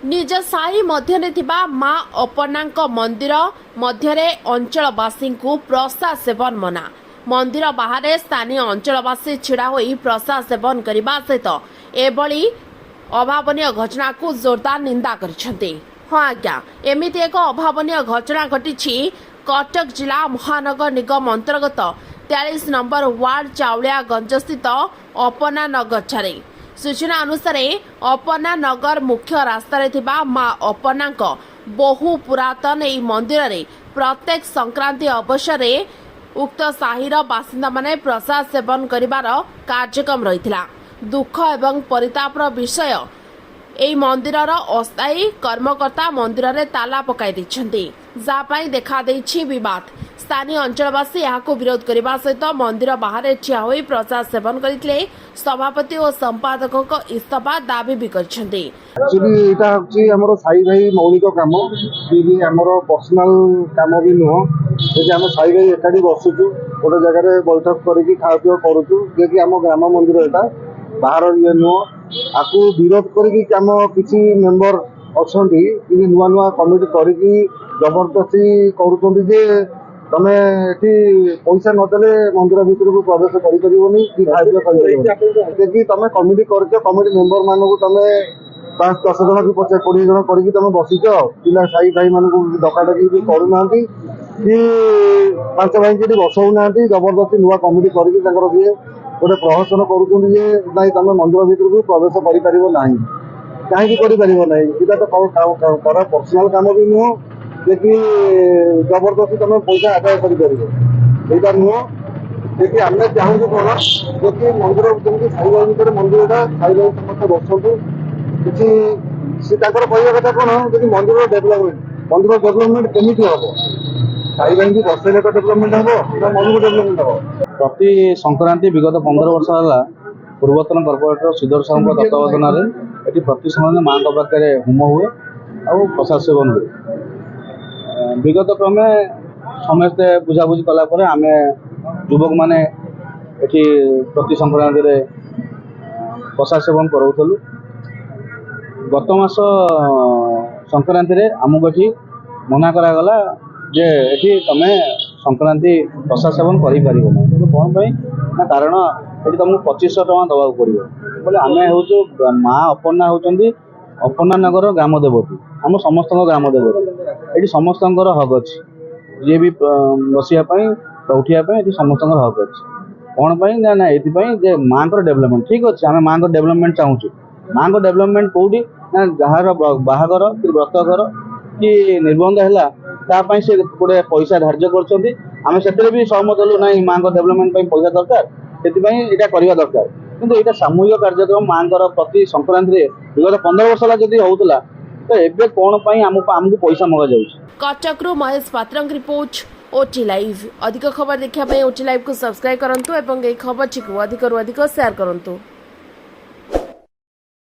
निज साई मध्य माँ अपना मंदिर मध्य अंचलवासी प्रसाद सेवन मना। मंदिर बाहर स्थानीय अंचलवासी छिड़ा होई प्रसाद सेवन करने सहित एभली अभावनीय घटना को जोरदार निंदा करिसेंती। हाँ आज्ञा, एमिति एक अभावनीय घटना घटी कटक जिला महानगर निगम अंतर्गत 43 नंबर वार्ड चाउलियागंज स्थित अपना नगर ठारे। सूचना अनुसार अपना नगर मुख्य रास्ता माँ अपना बहु पुरातन यह मंदिर रे प्रत्येक संक्रांति अवसर में उक्त साहिर बासिंदा माने प्रसाद सेवन करिवार कार्यक्रम रहिथिला। दुख एवं परितापर विषय एई मंदिरर अस्थायी कर्मकर्ता मंदिर रे ताला पकाई दैछन्ती, जापाई देखा दैछि विवाद। स्थानीय अंचलवासी यहाँ विरोध करने सहित मंदिर बाहर ठिया होई प्रसाद सेवन करते सभापति और संपादक इस्तीफा दाबी भी करछन्ती। एक्चुअली एटा होची हमरो साई भाई मौलिक काम कि हमरो पर्सनल काम भी नुह जे हम साई भाई एकाडी बसुचु गोटे जगह रे बैठक करिकि खा पियो करूचु जे कि हम ग्राम मंदिर एटा बाहर ये नुह आकु विरोध करिकि हम किछि मेंबर अछंती कि नुवा नुवा कमिटी करिकि जबरदस्ती करूचंती जे तमे एठी पैसा नदेले मंदिर भीतर को प्रवेश करि परिबोनी कि खाद्य करि कि तमे कमिटी करके कमिटी मेंबर मानू तमे 5-10 जन कि 50-20 जन करके तमे बसिच पिला साई भाई मानू डकाडकी भी करू नांती कि 5 भाई जेठी बसौ नांती जबरदस्ती नुवा कमिटी करके ताकर जे गोटे प्रहसन करूछन जे नाही तमे मंदिर भीतर को प्रवेश करि परिबो नाही काहे करि परिबो नाही इटा तो कर पर्सनल काम भी नुह देखि जबरदस्ती तुम पैसा आदाय कर देखिए आम चाहूँ कौन देखिए मंदिर जमी साई भर मंदिर साई भाई समस्त बसतु किसी कहवा कथा कौन देखिए मंदिर डेभलपमेंट केमी हम साई भाई की बसैले तो डेभलपमेंट हम मंदिर डेभलपमेंट हम प्रति संक्रांति विगत 15 वर्ष है पूर्वतन कॉर्पोरेटर श्रीधर साहू तत्वावधान ये प्रति संक्रांति माँ पाखे होम हुए और प्रसाद सेवन हुए। विगत क्रमे समस्ते बुझाबुझी कलापर आम युवक मैंने ये प्रति संक्रांति रे प्रसाद सेवन कराऊलु। गत मास संक्रांति रे आमको ये मना करागला जे ये तुम संक्रांति प्रसाद सेवन कर कौन ना कारण ये तुमको 2500 टଙ୍କା दवाक पड़ो बोले आम हूँ माँ अपना होती अपना नगर ग्राम देवती आम समस्त ग्राम देवती ये समस्त हक अच्छी जी भी बसापी उठापी ये समस्त हक अच्छी कौन ना ना ये माँ को डेभलपमेंट ठीक अच्छे आम माँ को डेभलपमेंट चाहूँ माँ को डेभलपमेंट कौटी ना जार बाहागर कि व्रतघर कि निबंध है से गोटे पैसा धार्य कर भी सहमत हलु ना माँ को डेभलपमेंट पैसा दरकार से करवा दरकार किंतु यहाँ सामूहिक कार्यक्रम माँ प्रति संक्रांति विगत 15 वर्ष जब होता तो एबे कौन आमको पैसा मगा जाउछ। कटकरू महेश पात्र रिपोर्ट ओटी लाइव। अधिक खबर देखा ओटी लाइव को सब्सक्राइब करंतु एवं ए खबर को अधिक शेयर करंतु।